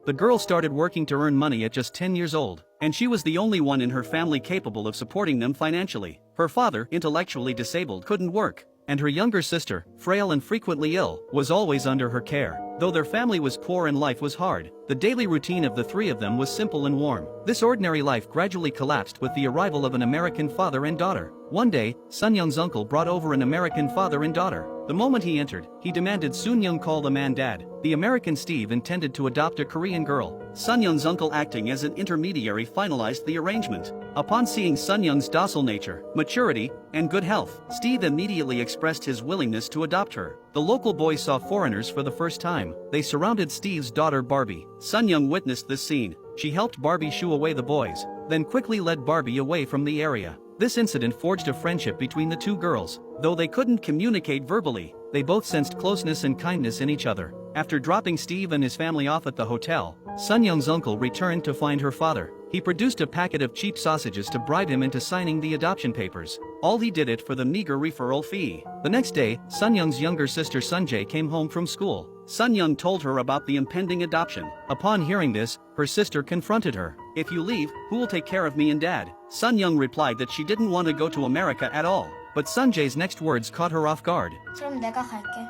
The girl started working to earn money at just 10 years old, and she was the only one in her family capable of supporting them financially. Her father, intellectually disabled, couldn't work, and her younger sister, frail and frequently ill, was always under her care. Though their family was poor and life was hard, the daily routine of the three of them was simple and warm. This ordinary life gradually collapsed with the arrival of an American father and daughter. One day, Sun Young's uncle brought over an American father and daughter. The moment he entered, he demanded Sun Young call the man dad. The American Steve intended to adopt a Korean girl. Sun Young's uncle, acting as an intermediary, finalized the arrangement. Upon seeing Sun Young's docile nature, maturity, and good health, Steve immediately expressed his willingness to adopt her. The local boys saw foreigners for the first time. They surrounded Steve's daughter Barbie. Sun Young witnessed this scene. She helped Barbie shoo away the boys, then quickly led Barbie away from the area. This incident forged a friendship between the two girls. Though they couldn't communicate verbally, they both sensed closeness and kindness in each other. After dropping Steve and his family off at the hotel, Sun Young's uncle returned to find her father. He produced a packet of cheap sausages to bribe him into signing the adoption papers. All he did it for the meager referral fee. The next day, Sun Young's younger sister Sunjae came home from school. Sun Young told her about the impending adoption. Upon hearing this, her sister confronted her. "If you leave, who will take care of me and dad?" Sun Young replied that she didn't want to go to America at all. But Sunjae's next words caught her off guard. 그럼 내가 갈게.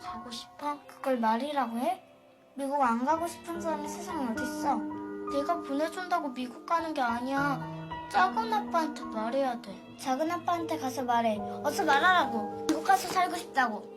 가고 싶어? 그걸 말이라고 해? 미국 안 가고 싶은 사람이 세상에 어딨어? 내가 보내준다고 미국 가는 게 아니야. 작은 아빠한테 말해야 돼. 작은 아빠한테 가서 말해. 어서 말하라고. 미국 가서 살고 싶다고.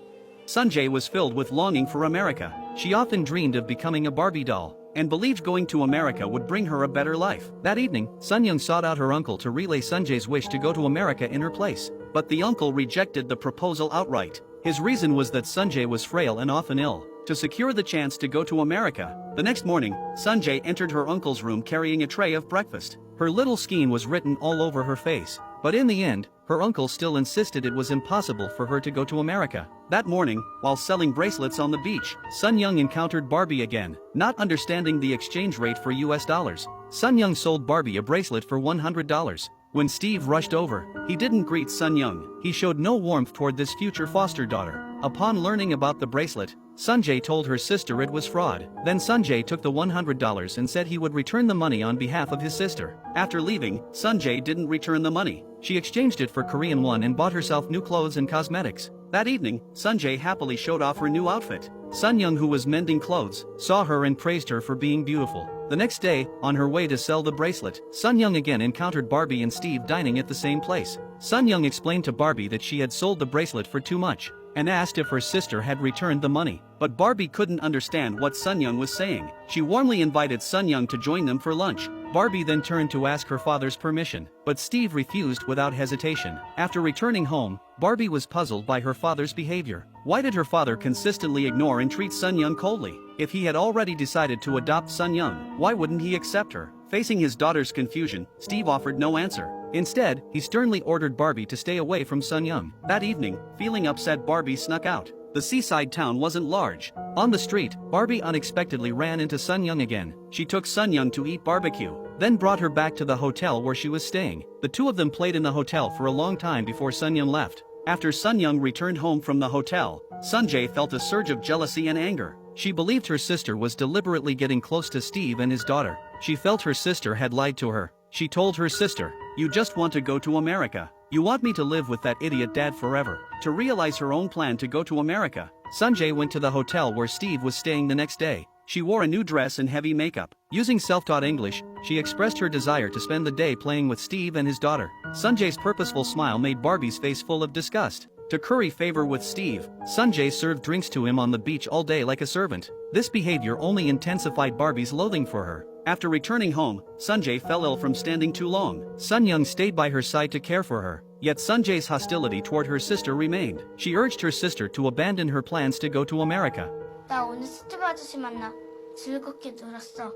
Sunjae was filled with longing for America. She often dreamed of becoming a Barbie doll, and believed going to America would bring her a better life. That evening, Sun Young sought out her uncle to relay Sunjae's wish to go to America in her place. But the uncle rejected the proposal outright. His reason was that Sunjae was frail and often ill. To secure the chance to go to America, the next morning, Sunjae entered her uncle's room carrying a tray of breakfast. Her little scheme was written all over her face. But in the end, her uncle still insisted it was impossible for her to go to America. That morning, while selling bracelets on the beach, Sun Young encountered Barbie again. Not understanding the exchange rate for US dollars, Sun Young sold Barbie a bracelet for $100. When Steve rushed over, he didn't greet Sun Young. He showed no warmth toward this future foster daughter. Upon learning about the bracelet, Sunjae told her sister it was fraud. Then Sunjae took the $100 and said he would return the money on behalf of his sister. After leaving, Sunjae didn't return the money. She exchanged it for Korean won and bought herself new clothes and cosmetics. That evening, Sunjae happily showed off her new outfit. Sun Young, who was mending clothes, saw her and praised her for being beautiful. The next day, on her way to sell the bracelet, Sun Young again encountered Barbie and Steve dining at the same place. Sun Young explained to Barbie that she had sold the bracelet for too much, and asked if her sister had returned the money. But Barbie couldn't understand what Sun Young was saying. She warmly invited Sun Young to join them for lunch. Barbie then turned to ask her father's permission, but Steve refused without hesitation. After returning home, Barbie was puzzled by her father's behavior. Why did her father consistently ignore and treat Sun Young coldly? If he had already decided to adopt Sun Young, why wouldn't he accept her? Facing his daughter's confusion, Steve offered no answer. Instead, he sternly ordered Barbie to stay away from Sun Young. That evening, feeling upset, Barbie snuck out. The seaside town wasn't large. On the street, Barbie unexpectedly ran into Sun Young again. She took Sun Young to eat barbecue, then brought her back to the hotel where she was staying. The two of them played in the hotel for a long time before Sun Young left. After Sun Young returned home from the hotel, Sunjae felt a surge of jealousy and anger. She believed her sister was deliberately getting close to Steve and his daughter. She felt her sister had lied to her. She told her sister, "You just want to go to America. You want me to live with that idiot dad forever." To realize her own plan to go to America, Sunjae went to the hotel where Steve was staying the next day. She wore a new dress and heavy makeup. Using self-taught English, she expressed her desire to spend the day playing with Steve and his daughter. Sunjae's purposeful smile made Barbie's face full of disgust. To curry favor with Steve, Sunjae served drinks to him on the beach all day like a servant. This behavior only intensified Barbie's loathing for her. After returning home, Sunjae fell ill from standing too long. Sun Young stayed by her side to care for her. Yet Sunjae's hostility toward her sister remained. She urged her sister to abandon her plans to go to America. 나 오늘 스티브 아저씨 만나. 즐겁게 놀았어.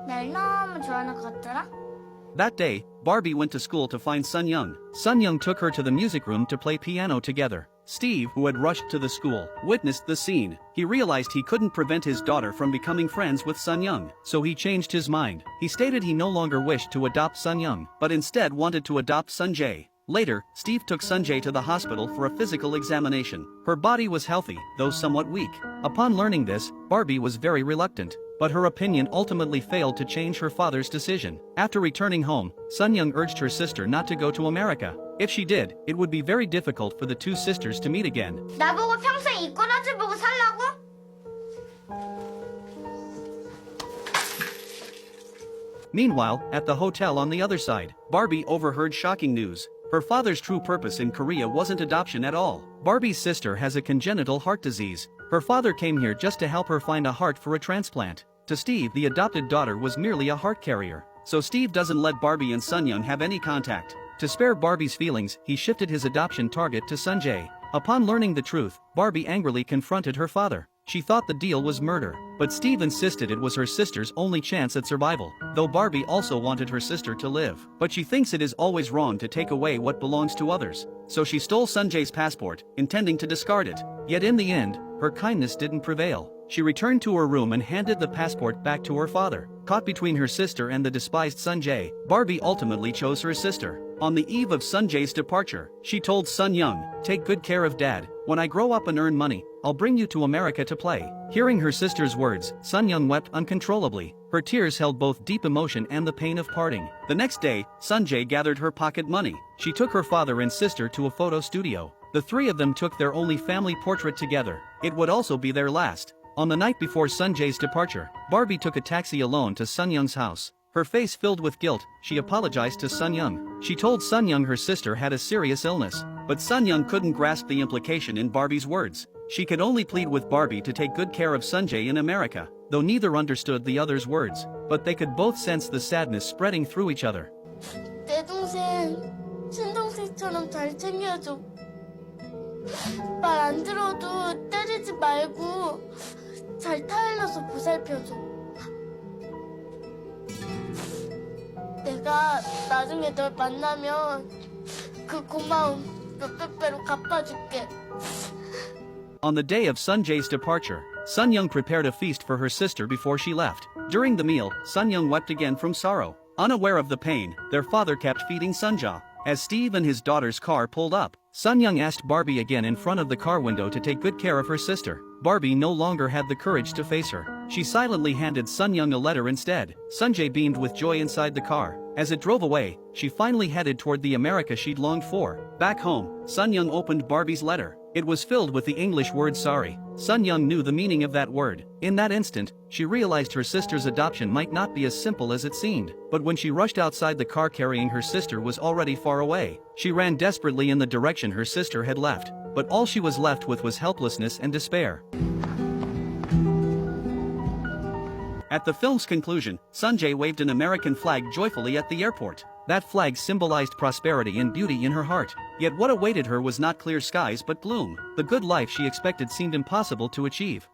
날 너무 좋아하는 것 같더라. That day, Barbie went to school to find Sun Young. Sun Young took her to the music room to play piano together. Steve, who had rushed to the school, witnessed the scene. He realized he couldn't prevent his daughter from becoming friends with Sun Young, so he changed his mind. He stated he no longer wished to adopt Sun Young, but instead wanted to adopt Sunjae. Later, Steve took Sunjae to the hospital for a physical examination. Her body was healthy, though somewhat weak. Upon learning this, Barbie was very reluctant. but her opinion ultimately failed to change her father's decision. After returning home, Sunyoung urged her sister not to go to America. If she did, it would be very difficult for the two sisters to meet again. 나보고 평생 이 꼬라지 보고 살라고? Meanwhile, at the hotel on the other side, Barbie overheard shocking news. Her father's true purpose in Korea wasn't adoption at all. Barbie's sister has a congenital heart disease. Her father came here just to help her find a heart for a transplant. To Steve, the adopted daughter was merely a heart carrier. So Steve doesn't let Barbie and Sunyoung have any contact. To spare Barbie's feelings, he shifted his adoption target to Sunjae. Upon learning the truth, Barbie angrily confronted her father. She thought the deal was murder, but Steve insisted it was her sister's only chance at survival, though Barbie also wanted her sister to live. But she thinks it is always wrong to take away what belongs to others. So she stole Sunjae's passport, intending to discard it. Yet in the end, her kindness didn't prevail. She returned to her room and handed the passport back to her father. Caught between her sister and the despised Sunjae, Barbie ultimately chose her sister. On the eve of Sunjae's departure, she told Sunyoung, "Take good care of Dad. When I grow up and earn money, I'll bring you to America to play." Hearing her sister's words, Sunyoung wept uncontrollably. Her tears held both deep emotion and the pain of parting. The next day, Sunjae gathered her pocket money. She took her father and sister to a photo studio. The three of them took their only family portrait together. It would also be their last. On the night before Sunjae's departure, Barbie took a taxi alone to Sunyoung's house. Her face filled with guilt, she apologized to Sunyoung. She told Sunyoung her sister had a serious illness, but Sunyoung couldn't grasp the implication in Barbie's words. She could only plead with Barbie to take good care of Sunjae in America, though neither understood the other's words, but they could both sense the sadness spreading through each other. 내 동생, 친동생처럼 잘 챙겨줘. 말 안 들어도 때리지 말고 잘 타일러서 보살펴줘. 내가 나중에 널 만나면 그 고마움 몇백 배로 갚아줄게. On the day of Sunjae's departure, Sunyoung prepared a feast for her sister before she left. During the meal, Sunyoung wept again from sorrow. Unaware of the pain, their father kept feeding Sunja. As Steve and his daughter's car pulled up, Sunyoung asked Barbie again in front of the car window to take good care of her sister. Barbie no longer had the courage to face her. She silently handed Sunyoung a letter instead. Sunjae beamed with joy inside the car. As it drove away, she finally headed toward the America she'd longed for. Back home, Sunyoung opened Barbie's letter. It was filled with the English word sorry. Sunyoung knew the meaning of that word. In that instant, she realized her sister's adoption might not be as simple as it seemed. But when she rushed outside the car carrying her sister was already far away. She ran desperately in the direction her sister had left. But all she was left with was helplessness and despair. At the film's conclusion, Sunjae waved an American flag joyfully at the airport. That flag symbolized prosperity and beauty in her heart. Yet what awaited her was not clear skies but gloom. The good life she expected seemed impossible to achieve.